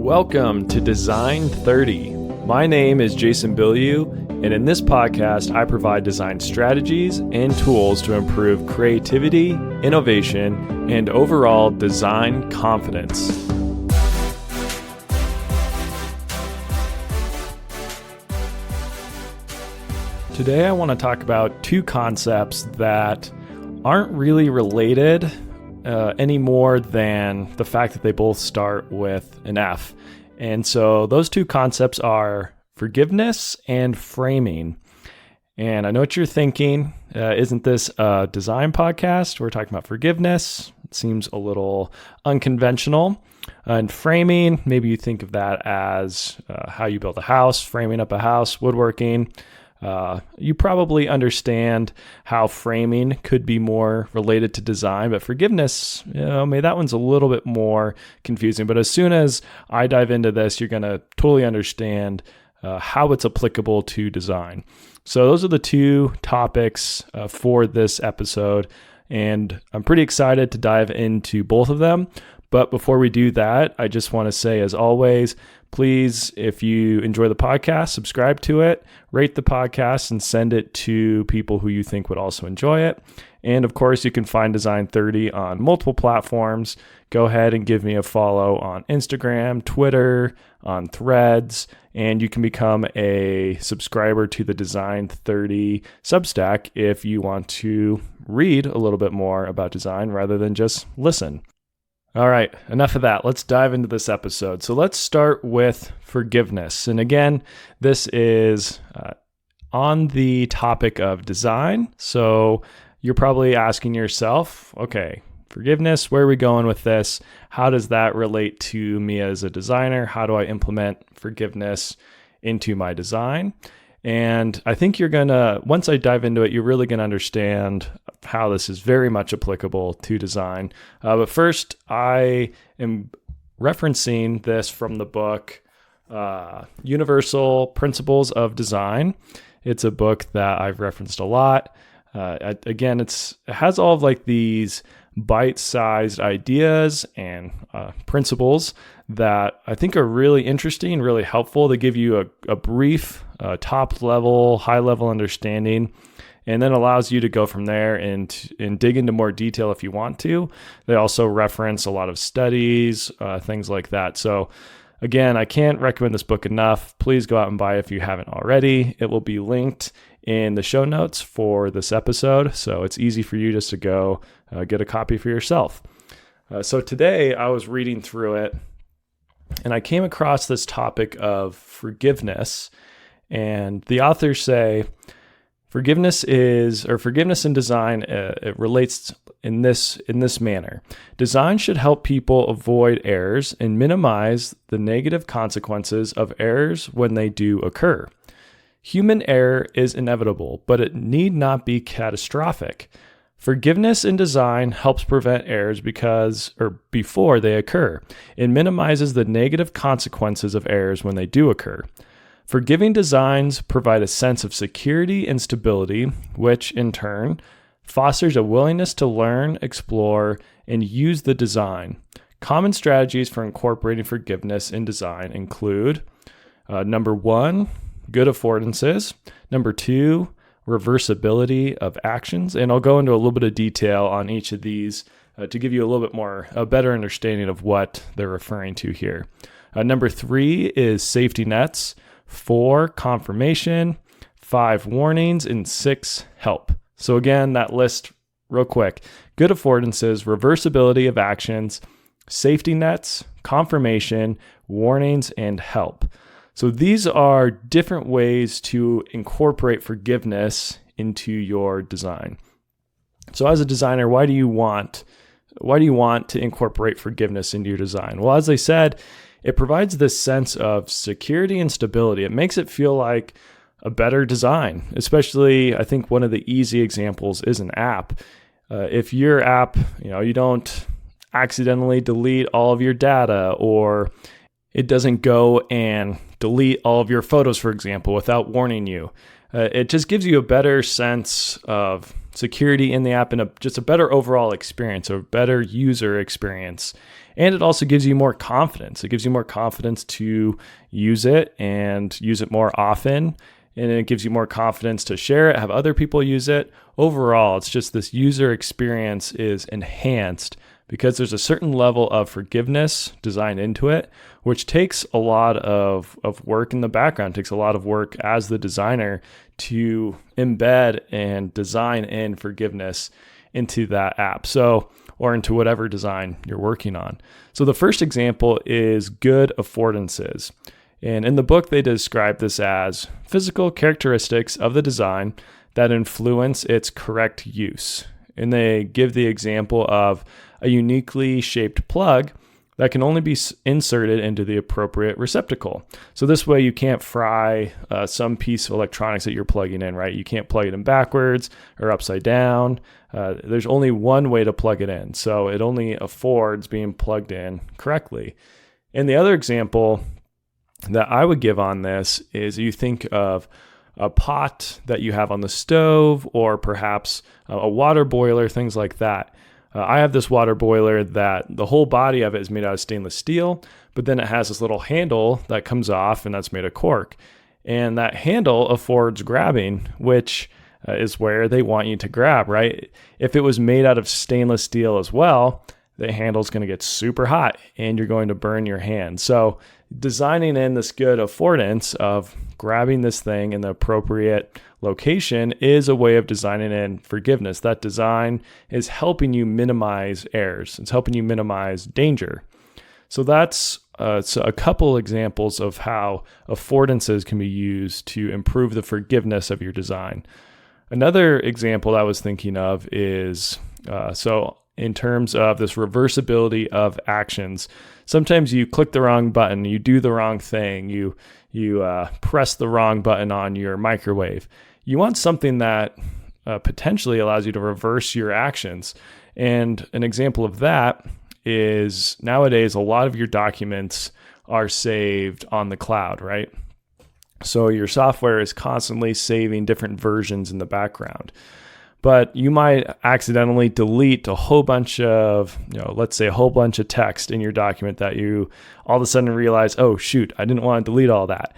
Welcome to Design 30. My name is Jason Bilyeu, and in this podcast, I provide design strategies and tools to improve creativity, innovation, and overall design confidence. Today, I want to talk about two concepts that aren't really related any more than the fact that they both start with an F. And so those two concepts are forgiveness and framing. And I know what you're thinking. Isn't this a design podcast? We're talking about forgiveness. It seems a little unconventional. And framing, maybe you think of that as how you build a house, framing up a house, woodworking. You probably understand how framing could be more related to design, but forgiveness, maybe that one's a little bit more confusing. But as soon as I dive into this, you're going to totally understand how it's applicable to design. So those are the two topics for this episode, and I'm pretty excited to dive into both of them. But before we do that, I just want to say, as always, please, if you enjoy the podcast, subscribe to it, rate the podcast, and send it to people who you think would also enjoy it. And of course, you can find Design 30 on multiple platforms. Go ahead and give me a follow on Instagram, Twitter, on Threads, and you can become a subscriber to the Design 30 Substack if you want to read a little bit more about design rather than just listen. All right, enough of that. Let's dive into this episode. So let's start with forgiveness. And again, this is on the topic of design. So you're probably asking yourself, okay, forgiveness, where are we going with this? How does that relate to me as a designer? How do I implement forgiveness into my design? And I think once I dive into it, you're really going to understand how this is very much applicable to design. But first, I am referencing this from the book, Universal Principles of Design. It's a book that I've referenced a lot. Again, it has all of like these bite-sized ideas and principles that I think are really interesting, really helpful. They give you a brief, top-level, high-level understanding, and then allows you to go from there and dig into more detail if you want to. They also reference a lot of studies, things like that. So again, I can't recommend this book enough. Please go out and buy it if you haven't already. It will be linked in the show notes for this episode, so it's easy for you just to go get a copy for yourself. So today I was reading through it, and I came across this topic of forgiveness, and the authors say forgiveness in design, it relates in this manner. Design should help people avoid errors and minimize the negative consequences of errors when they do occur. Human error is inevitable, but it need not be catastrophic. Forgiveness in design helps prevent errors before they occur. It minimizes the negative consequences of errors when they do occur. Forgiving designs provide a sense of security and stability, which in turn fosters a willingness to learn, explore, and use the design. Common strategies for incorporating forgiveness in design include number 1, good affordances. Number 2, reversibility of actions. And I'll go into a little bit of detail on each of these to give you a better understanding of what they're referring to here. Number 3 is safety nets. 4, confirmation. 5, warnings. And 6, help. So again, that list real quick. Good affordances, reversibility of actions, safety nets, confirmation, warnings, and help. So these are different ways to incorporate forgiveness into your design. So as a designer, why do you want to incorporate forgiveness into your design? Well, as I said, it provides this sense of security and stability. It makes it feel like a better design, especially I think one of the easy examples is an app. If your app, you don't accidentally delete all of your data, or it doesn't go and delete all of your photos, for example, without warning you. It just gives you a better sense of security in the app, and just a better overall experience, a better user experience. And it also gives you more confidence. It gives you more confidence to use it and use it more often. And it gives you more confidence to share it, have other people use it. Overall, it's just this user experience is enhanced because there's a certain level of forgiveness designed into it, which takes a lot of work in the background, takes a lot of work as the designer to embed and design in forgiveness into that app. Or into whatever design you're working on. So the first example is good affordances. And in the book, they describe this as physical characteristics of the design that influence its correct use. And they give the example of a uniquely shaped plug that can only be inserted into the appropriate receptacle. So this way you can't fry some piece of electronics that you're plugging in, right? You can't plug it in backwards or upside down. There's only one way to plug it in. So it only affords being plugged in correctly. And the other example that I would give on this is you think of a pot that you have on the stove, or perhaps a water boiler, things like that. I have this water boiler that the whole body of it is made out of stainless steel, but then it has this little handle that comes off, and that's made of cork. And that handle affords grabbing, which is where they want you to grab, right? If it was made out of stainless steel as well, the handle's going to get super hot and you're going to burn your hand. So designing in this good affordance of grabbing this thing in the appropriate location is a way of designing in forgiveness. That design is helping you minimize errors. It's helping you minimize danger. So that's a couple examples of how affordances can be used to improve the forgiveness of your design. Another example I was thinking of is, in terms of this reversibility of actions, sometimes you click the wrong button, you do the wrong thing, you press the wrong button on your microwave. You want something that potentially allows you to reverse your actions. And an example of that is nowadays a lot of your documents are saved on the cloud, right? So your software is constantly saving different versions in the background. But you might accidentally delete a whole bunch of, let's say a whole bunch of text in your document that you all of a sudden realize, oh shoot, I didn't want to delete all that.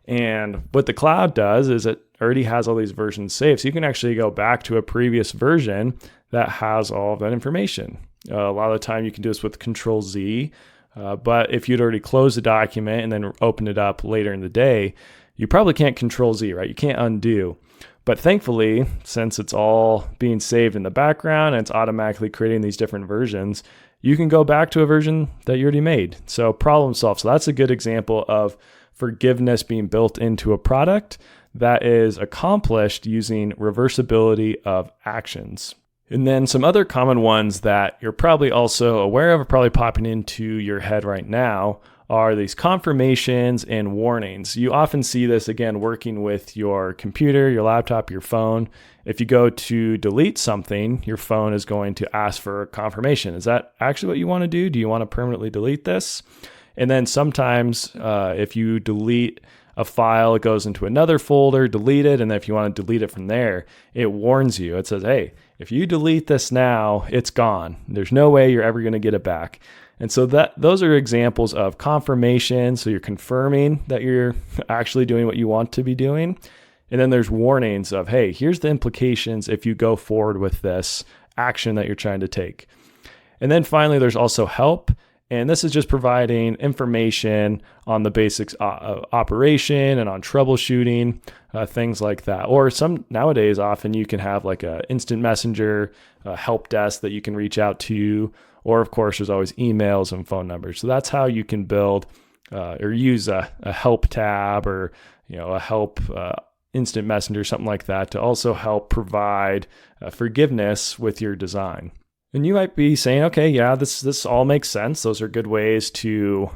And what the cloud does is it already has all these versions saved. So you can actually go back to a previous version that has all of that information. A lot of the time you can do this with Control Z. But if you'd already closed the document and then open it up later in the day, you probably can't Control Z, right? You can't undo. But thankfully, since it's all being saved in the background and it's automatically creating these different versions, you can go back to a version that you already made. So problem solved. So that's a good example of forgiveness being built into a product that is accomplished using reversibility of actions. And then some other common ones that you're probably also aware of, are probably popping into your head right now, are these confirmations and warnings. You often see this, again, working with your computer, your laptop, your phone. If you go to delete something, your phone is going to ask for a confirmation. Is that actually what you want to do? Do you want to permanently delete this? And then sometimes if you delete a file, it goes into another folder, delete it, and then if you want to delete it from there, it warns you. It says, hey, if you delete this now, it's gone. There's no way you're ever going to get it back. And so those are examples of confirmation. So you're confirming that you're actually doing what you want to be doing. And then there's warnings of, hey, here's the implications if you go forward with this action that you're trying to take. And then finally, there's also help. And this is just providing information on the basics of operation and on troubleshooting, things like that. Or nowadays, often you can have like a instant messenger help desk that you can reach out to. Or of course, there's always emails and phone numbers. So that's how you can build or use a help tab or a help instant messenger, something like that, to also help provide forgiveness with your design. And you might be saying, okay, yeah, this all makes sense. Those are good ways to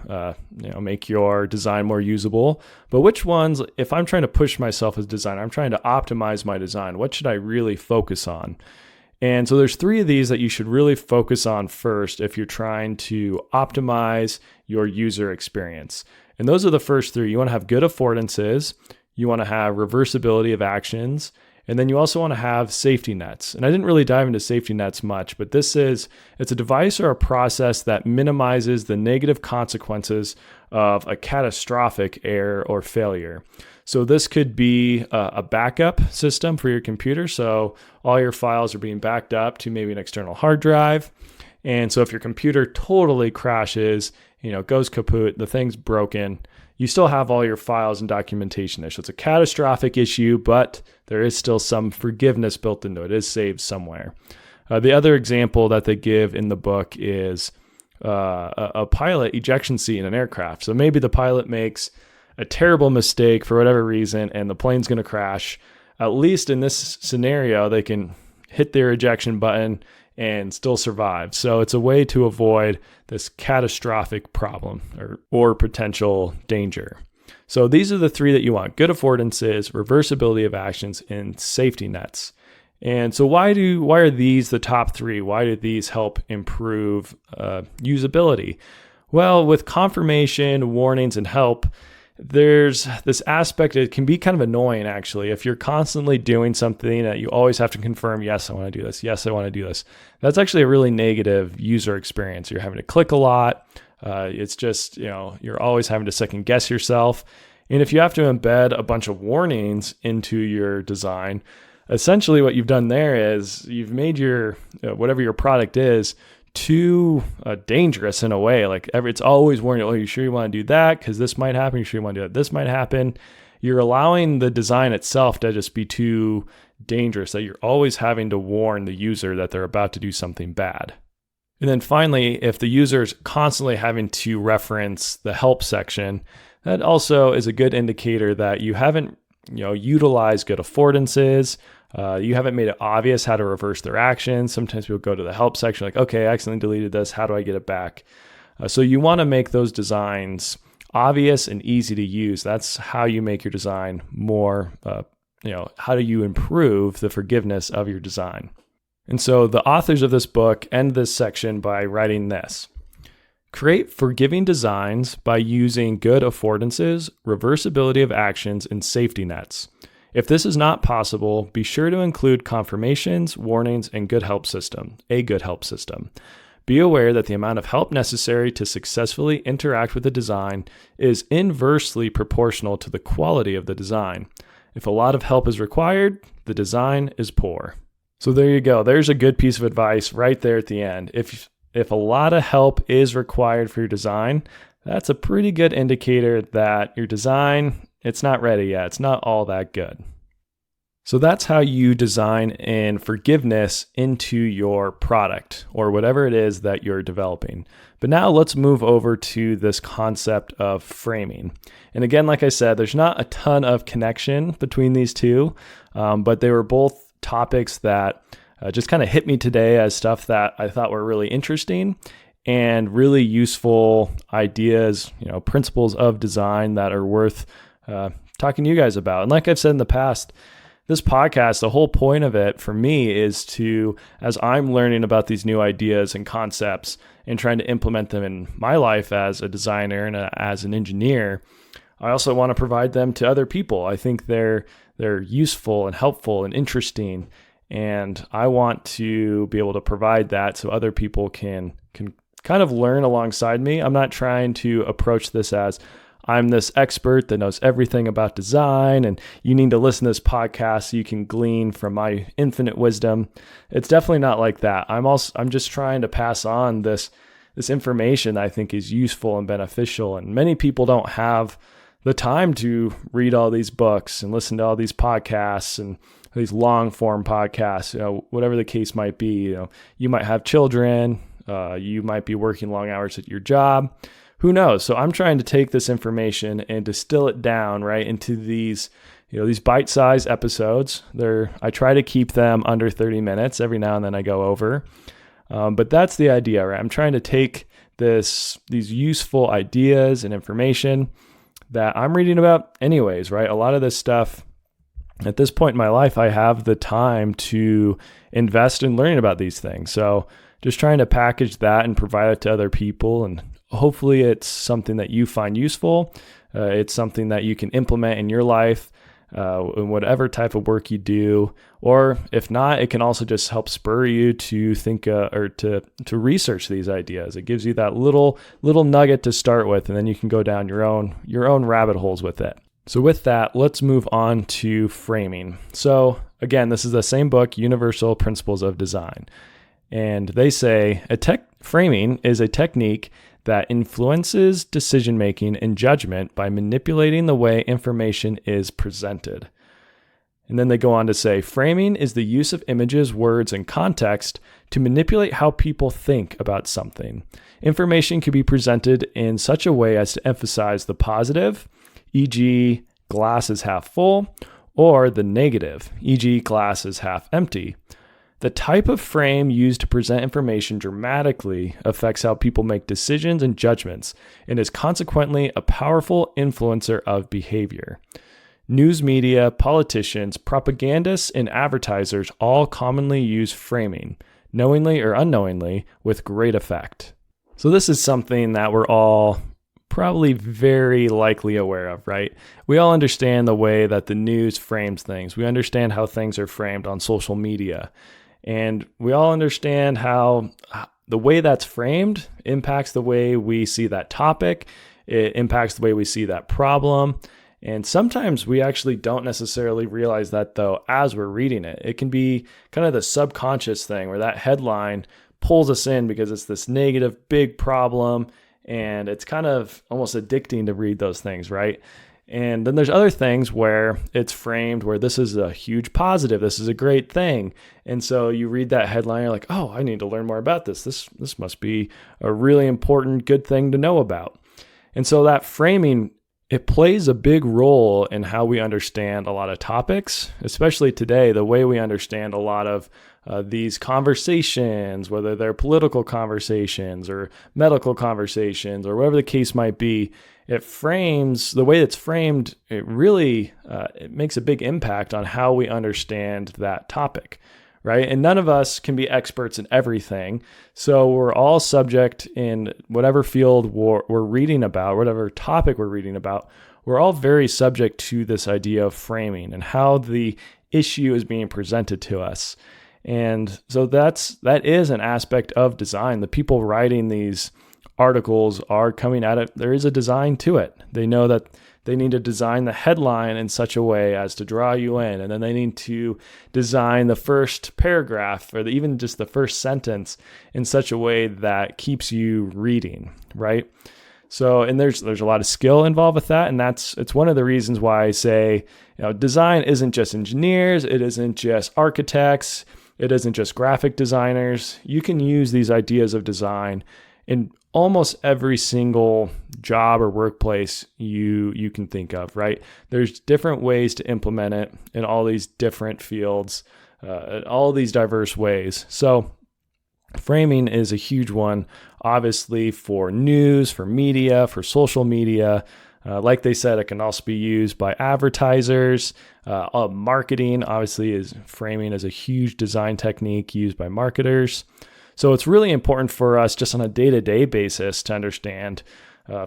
make your design more usable. But which ones, if I'm trying to push myself as a designer, I'm trying to optimize my design, what should I really focus on? And so there's 3 of these that you should really focus on first if you're trying to optimize your user experience. And those are the first 3. You want to have good affordances, you want to have reversibility of actions, And then you also want to have safety nets. And I didn't really dive into safety nets much, but it's a device or a process that minimizes the negative consequences of a catastrophic error or failure. So this could be a backup system for your computer. So all your files are being backed up to maybe an external hard drive. And so if your computer totally crashes, goes kaput, the thing's broken, you still have all your files and documentation there. So it's a catastrophic issue, but there is still some forgiveness built into it. It is saved somewhere. The other example that they give in the book is a pilot ejection seat in an aircraft. So maybe the pilot makes a terrible mistake for whatever reason, and the plane's going to crash. At least in this scenario, they can hit their ejection button and still survive. So it's a way to avoid this catastrophic problem or potential danger. So these are the three that you want: good affordances, reversibility of actions, and safety nets. And so why are these the top three? Why do these help improve usability? Well, with confirmation, warnings, and help, there's this aspect. It can be kind of annoying, actually, if you're constantly doing something that you always have to confirm, yes, I want to do this. Yes, I want to do this. That's actually a really negative user experience. You're having to click a lot. It's just, you're always having to second guess yourself. And if you have to embed a bunch of warnings into your design, essentially what you've done there is you've made your, whatever your product is, too dangerous in a way. Like it's always warning, you sure you want to do that? Because this might happen. You sure you want to do that? This might happen. You're allowing the design itself to just be too dangerous, that you're always having to warn the user that they're about to do something bad. And then finally, if the user's constantly having to reference the help section, that also is a good indicator that you haven't utilized good affordances. You haven't made it obvious how to reverse their actions. Sometimes people go to the help section like, okay, I accidentally deleted this. How do I get it back? So you want to make those designs obvious and easy to use. That's how you make your design more, how do you improve the forgiveness of your design? And so the authors of this book end this section by writing this: create forgiving designs by using good affordances, reversibility of actions, and safety nets. If this is not possible, be sure to include confirmations, warnings, and a good help system. Be aware that the amount of help necessary to successfully interact with the design is inversely proportional to the quality of the design. If a lot of help is required, the design is poor. So there you go. There's a good piece of advice right there at the end. If a lot of help is required for your design, that's a pretty good indicator that your design, it's not ready yet. It's not all that good. So that's how you design in forgiveness into your product or whatever it is that you're developing. But now let's move over to this concept of framing. And again, like I said, there's not a ton of connection between these two, but they were both topics that just kind of hit me today as stuff that I thought were really interesting and really useful ideas, principles of design that are worth talking to you guys about. And like I've said in the past, this podcast, the whole point of it for me is to, as I'm learning about these new ideas and concepts and trying to implement them in my life as a designer and as an engineer, I also want to provide them to other people. I think they're useful and helpful and interesting, and I want to be able to provide that so other people can kind of learn alongside me. I'm not trying to approach this as I'm this expert that knows everything about design and you need to listen to this podcast so you can glean from my infinite wisdom. It's definitely not like that. I'm just trying to pass on this information that I think is useful and beneficial. And many people don't have the time to read all these books and listen to all these podcasts and these long form podcasts, whatever the case might be. You might have children, you might be working long hours at your job. Who knows? So I'm trying to take this information and distill it down right into these bite-sized episodes. I try to keep them under 30 minutes. Every now and then I go over. But that's the idea, right? I'm trying to take these useful ideas and information that I'm reading about anyways, right? A lot of this stuff, at this point in my life, I have the time to invest in learning about these things. So just trying to package that and provide it to other people, and hopefully it's something that you find useful. It's something that you can implement in your life. in whatever type of work you do. Or if not, it can also just help spur you to think or to research these ideas. It gives you that little nugget to start with, and then you can go down your own rabbit holes with it. So with that, let's move on to framing. So again, this is the same book, Universal Principles of Design. And they say framing is a technique that influences decision-making and judgment by manipulating the way information is presented. And then they go on to say, framing is the use of images, words, and context to manipulate how people think about something. Information can be presented in such a way as to emphasize the positive, e.g., glass is half full, or the negative, e.g., glass is half empty. The type of frame used to present information dramatically affects how people make decisions and judgments, and is consequently a powerful influencer of behavior. News media, politicians, propagandists, and advertisers all commonly use framing, knowingly or unknowingly, with great effect. So this is something that we're all probably very likely aware of, right? We all understand the way that the news frames things. We understand how things are framed on social media. And we all understand how the way that's framed impacts the way we see that topic. It impacts the way we see that problem. And sometimes we actually don't necessarily realize that, though, as we're reading it. It can be kind of the subconscious thing where that headline pulls us in because it's this negative, big problem. And it's kind of almost addicting to read those things, right? And then there's other things where it's framed where this is a huge positive, this is a great thing. And so you read that headline, you're like, oh, I need to learn more about this. This must be a really important, good thing to know about. And so that framing, it plays a big role in how we understand a lot of topics, especially today, the way we understand a lot of these conversations, whether they're political conversations or medical conversations or whatever the case might be. It frames, the way it's framed, it really it makes a big impact on how we understand that topic, right? And none of us can be experts in everything. So we're all subject in whatever field we're reading about, whatever topic we're reading about, we're all very subject to this idea of framing and how the issue is being presented to us. And so that is an aspect of design. The people writing these articles are coming at it. There is a design to it. They know that they need to design the headline in such a way as to draw you in. And then they need to design the first paragraph or even just the first sentence in such a way that keeps you reading, right? So, and there's a lot of skill involved with that. And it's one of the reasons why I say, design isn't just engineers. It isn't just architects. It isn't just graphic designers. You can use these ideas of design in almost every single job or workplace you can think of, right? There's different ways to implement it in all these different fields, all these diverse ways. So framing is a huge one, obviously for news, for media, for social media. Like they said, it can also be used by advertisers. Marketing, obviously, framing is a huge design technique used by marketers. So it's really important for us just on a day-to-day basis to understand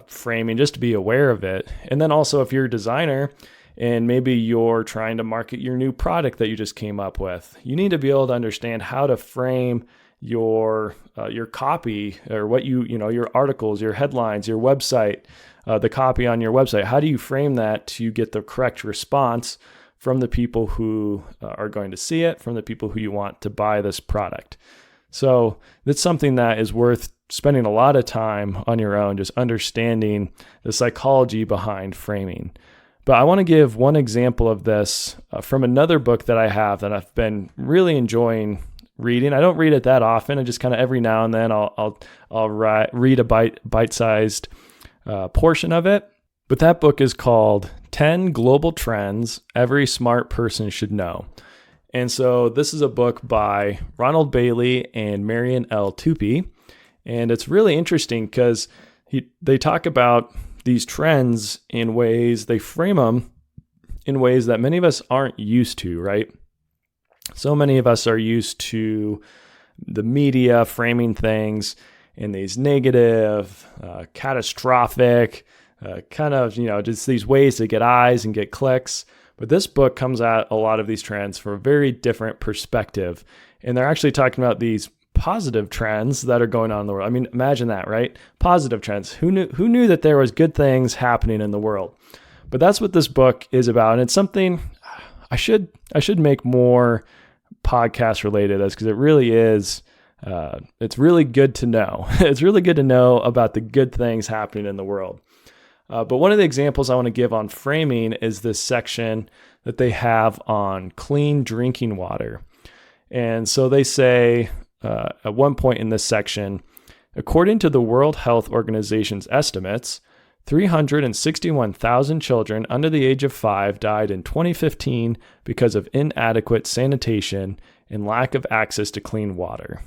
framing, just to be aware of it. And then also if you're a designer and maybe you're trying to market your new product that you just came up with, you need to be able to understand how to frame your copy or what your articles, your headlines, your website, the copy on your website. How do you frame that to get the correct response from the people who are going to see it, from the people who you want to buy this product? So that's something that is worth spending a lot of time on your own, just understanding the psychology behind framing. But I want to give one example of this from another book that I have that I've been really enjoying reading. I don't read it that often. I just kind of every now and then I'll read a bite-sized portion of it. But that book is called 10 Global Trends Every Smart Person Should Know. And so this is a book by Ronald Bailey and Marion L. Tupy. And it's really interesting because they talk about these trends in ways, they frame them in ways that many of us aren't used to, right? So many of us are used to the media framing things in these negative, catastrophic, kind of, just these ways to get eyes and get clicks. But this book comes at a lot of these trends from a very different perspective. And they're actually talking about these positive trends that are going on in the world. I mean, imagine that, right? Positive trends. Who knew that there was good things happening in the world? But that's what this book is about. And it's something I should make more podcasts related to this, because it really is, it's really good to know. It's really good to know about the good things happening in the world. But one of the examples I want to give on framing is this section that they have on clean drinking water. And so they say at one point in this section, according to the World Health Organization's estimates, 361,000 children under the age of 5 died in 2015 because of inadequate sanitation and lack of access to clean water.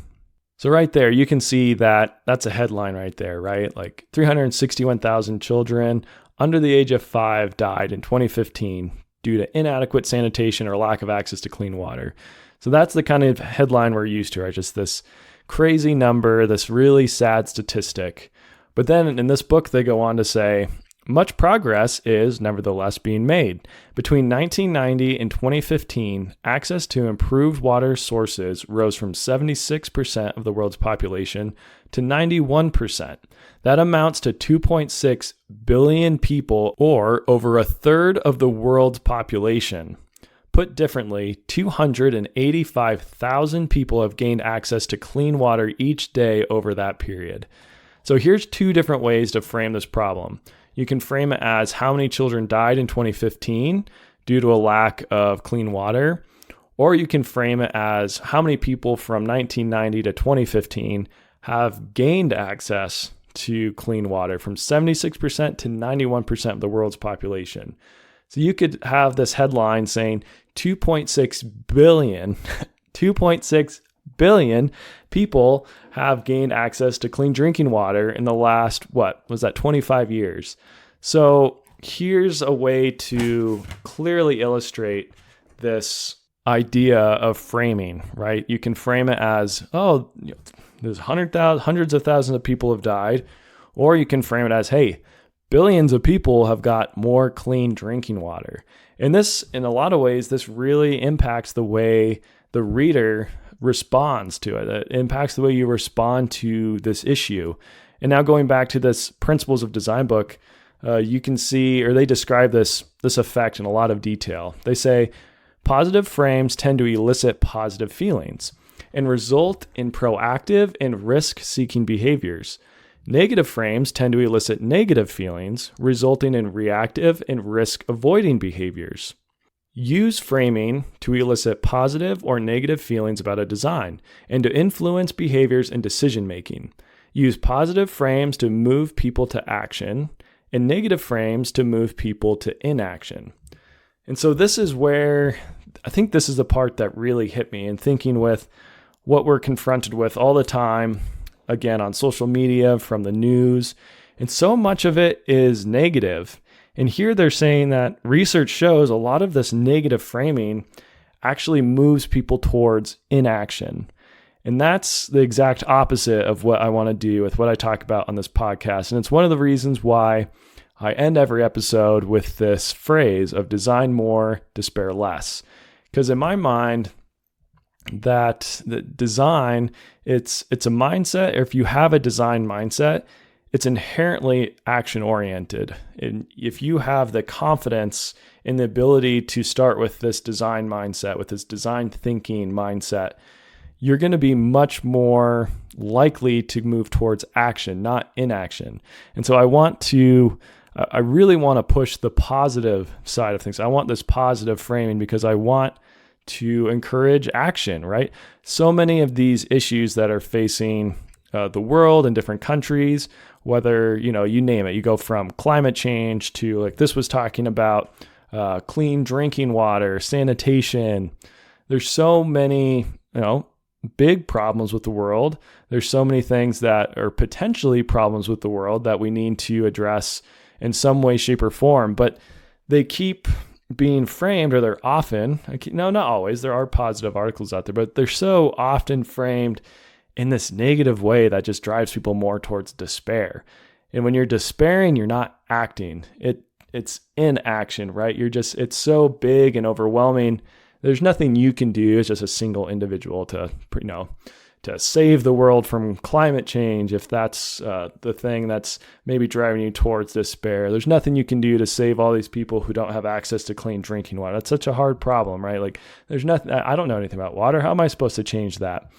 So right there, you can see that that's a headline right there, right? Like 361,000 children under the age of 5 died in 2015 due to inadequate sanitation or lack of access to clean water. So that's the kind of headline we're used to, right? Just this crazy number, this really sad statistic. But then in this book, they go on to say, much progress is nevertheless being made. Between 1990 and 2015, access to improved water sources rose from 76% of the world's population to 91%. That amounts to 2.6 billion people, or over a third of the world's population. Put differently, 285,000 people have gained access to clean water each day over that period. So here's two different ways to frame this problem. You can frame it as how many children died in 2015 due to a lack of clean water, or you can frame it as how many people from 1990 to 2015 have gained access to clean water from 76% to 91% of the world's population. So you could have this headline saying 2.6 billion, 2.6 billion people have gained access to clean drinking water in the last, 25 years. So here's a way to clearly illustrate this idea of framing, right? You can frame it as, there's hundreds of thousands of people have died, or you can frame it as, hey, billions of people have got more clean drinking water. And this, in a lot of ways, this really impacts the way the reader responds to it. It impacts the way you respond to this issue. And now going back to this Principles of Design book, you can see, or they describe this effect in a lot of detail. They say, positive frames tend to elicit positive feelings and result in proactive and risk-seeking behaviors. Negative frames tend to elicit negative feelings, resulting in reactive and risk-avoiding behaviors. Use framing to elicit positive or negative feelings about a design and to influence behaviors and decision-making. Use positive frames to move people to action and negative frames to move people to inaction. And so this is where I think this is the part that really hit me in thinking with what we're confronted with all the time, again, on social media, from the news, and so much of it is negative. And here they're saying that research shows a lot of this negative framing actually moves people towards inaction. And that's the exact opposite of what I want to do with what I talk about on this podcast. And it's one of the reasons why I end every episode with this phrase of design more, despair less. Because in my mind, that the design, it's a mindset, or if you have a design mindset, it's inherently action-oriented. And if you have the confidence in the ability to start with this design mindset, with this design thinking mindset, you're going to be much more likely to move towards action, not inaction. And so I really want to push the positive side of things. I want this positive framing because I want to encourage action, right? So many of these issues that are facing the world in different countries, whether, you name it, you go from climate change to, like this was talking about, clean drinking water, sanitation. There's so many, big problems with the world. There's so many things that are potentially problems with the world that we need to address in some way, shape, or form, but they keep being framed, or they're often, not always, there are positive articles out there, but they're so often framed in this negative way that just drives people more towards despair. And when you're despairing, you're not acting. it's inaction, right? It's so big and overwhelming. There's nothing you can do as just a single individual to save the world from climate change, if that's the thing that's maybe driving you towards despair. There's nothing you can do to save all these people who don't have access to clean drinking water. That's such a hard problem, right? Like, there's nothing, I don't know anything about water. How am I supposed to change that?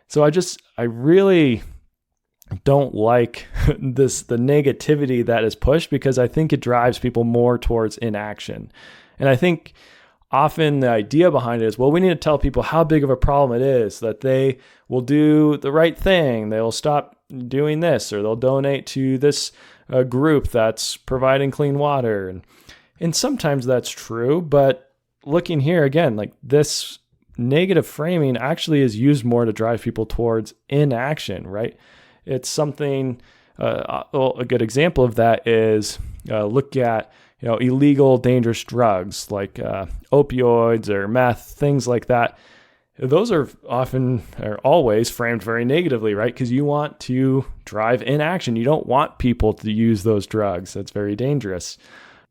So I really don't like the negativity that is pushed, because I think it drives people more towards inaction. And I think often the idea behind it is, well, we need to tell people how big of a problem it is, that they will do the right thing. They'll stop doing this, or they'll donate to this group that's providing clean water. And sometimes that's true, but looking here again, like, this negative framing actually is used more to drive people towards inaction, right? It's something, a good example of that is look at illegal, dangerous drugs like opioids or meth, things like that. Those are often or always framed very negatively, right? Because you want to drive inaction. You don't want people to use those drugs. That's very dangerous.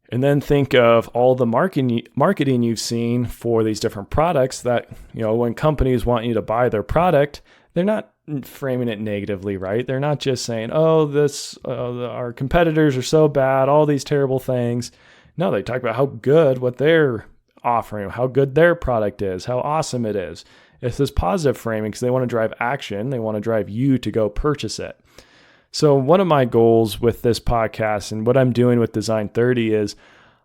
And then think of all the marketing you've seen for these different products that, when companies want you to buy their product, they're not framing it negatively, right? They're not just saying, our competitors are so bad, all these terrible things. No, they talk about how good what they're offering, how good their product is, how awesome it is. It's this positive framing because they want to drive action. They want to drive you to go purchase it. So one of my goals with this podcast and what I'm doing with Design 30 is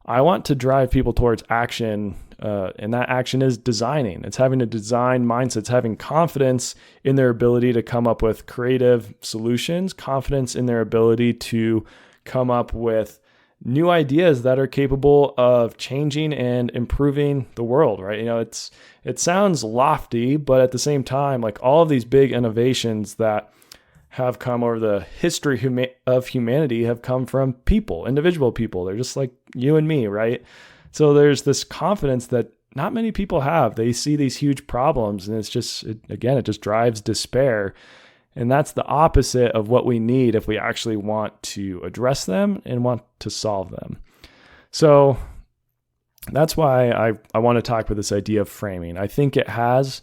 I want to drive people towards action. And that action is designing. It's having a design mindset. It's having confidence in their ability to come up with creative solutions, confidence in their ability to come up with new ideas that are capable of changing and improving the world, right? It sounds lofty, but at the same time, like, all of these big innovations that have come over the history of humanity have come from people, individual people. They're just like you and me, right? So there's this confidence that not many people have. They see these huge problems, and it just drives despair. And that's the opposite of what we need if we actually want to address them and want to solve them. So that's why I want to talk about this idea of framing. I think it has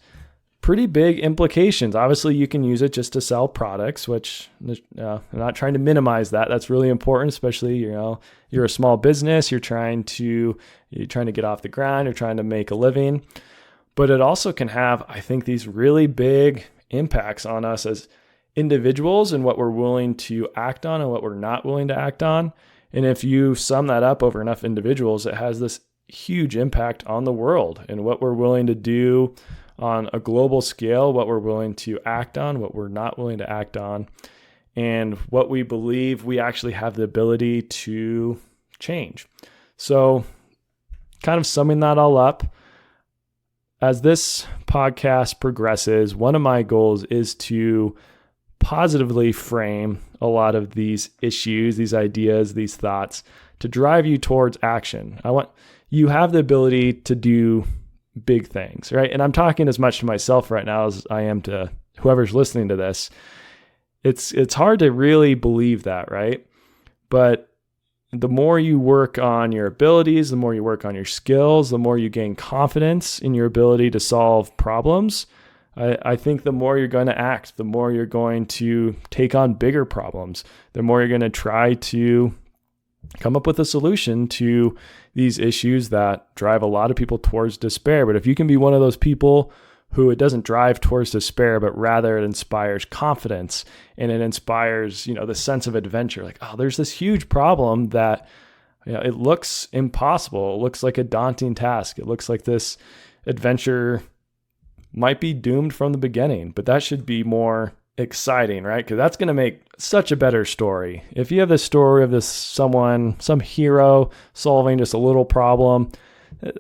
pretty big implications. Obviously, you can use it just to sell products, which I'm not trying to minimize that. That's really important, especially, you're a small business, you're trying to get off the ground, you're trying to make a living. But it also can have, I think, these really big impacts on us as individuals and what we're willing to act on and what we're not willing to act on. And if you sum that up over enough individuals, it has this huge impact on the world and what we're willing to do on a global scale, what we're willing to act on, what we're not willing to act on, and what we believe we actually have the ability to change. So kind of summing that all up, as this podcast progresses, one of my goals is to positively frame a lot of these issues, these ideas, these thoughts, to drive you towards action. You have the ability to do big things, right? And I'm talking as much to myself right now as I am to whoever's listening to this. It's hard to really believe that, right? But the more you work on your abilities, the more you work on your skills, the more you gain confidence in your ability to solve problems, I think the more you're going to act, the more you're going to take on bigger problems, the more you're going to try to come up with a solution to these issues that drive a lot of people towards despair. But if you can be one of those people who it doesn't drive towards despair, but rather it inspires confidence and it inspires, the sense of adventure. Like, there's this huge problem that, it looks impossible. It looks like a daunting task. It looks like this adventure might be doomed from the beginning, but that should be more exciting, right? Because that's going to make such a better story. If you have this story of some hero solving just a little problem,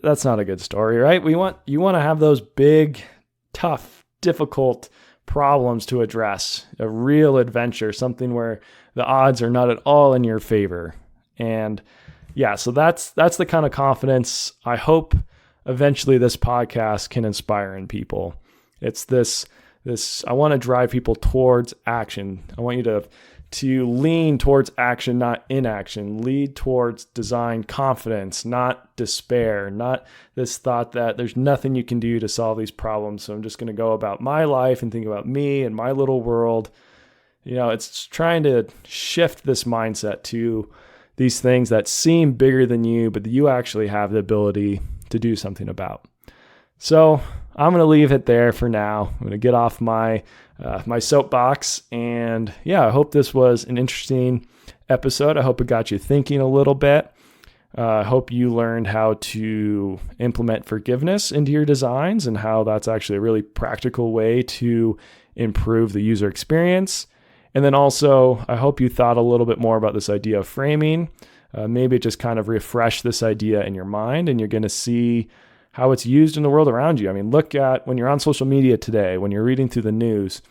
that's not a good story, right? You want to have those big, tough, difficult problems to address, a real adventure, something where the odds are not at all in your favor. And yeah, so that's the kind of confidence I hope eventually this podcast can inspire in people. It's this I want to drive people towards action. I want you to lean towards action, not inaction. Lead towards design confidence, not despair, not this thought that there's nothing you can do to solve these problems. So I'm just going to go about my life and think about me and my little world. It's trying to shift this mindset to these things that seem bigger than you, but that you actually have the ability to do something about. So I'm going to leave it there for now. I'm going to get off my soapbox. And I hope this was an interesting episode. I hope it got you thinking a little bit. I hope you learned how to implement forgiveness into your designs and how that's actually a really practical way to improve the user experience. And then also, I hope you thought a little bit more about this idea of framing. Maybe it just kind of refreshed this idea in your mind, and you're going to see how it's used in the world around you. I mean, look at when you're on social media today, when you're reading through the news,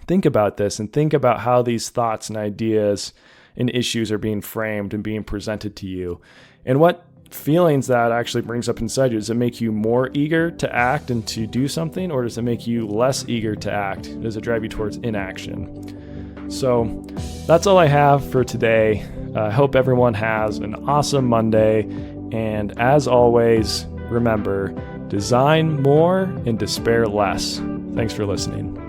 think about this and think about how these thoughts and ideas and issues are being framed and being presented to you. And what feelings that actually brings up inside you. Does it make you more eager to act and to do something, or does it make you less eager to act? Does it drive you towards inaction? So that's all I have for today. I hope everyone has an awesome Monday. And as always, remember, design more and despair less. Thanks for listening.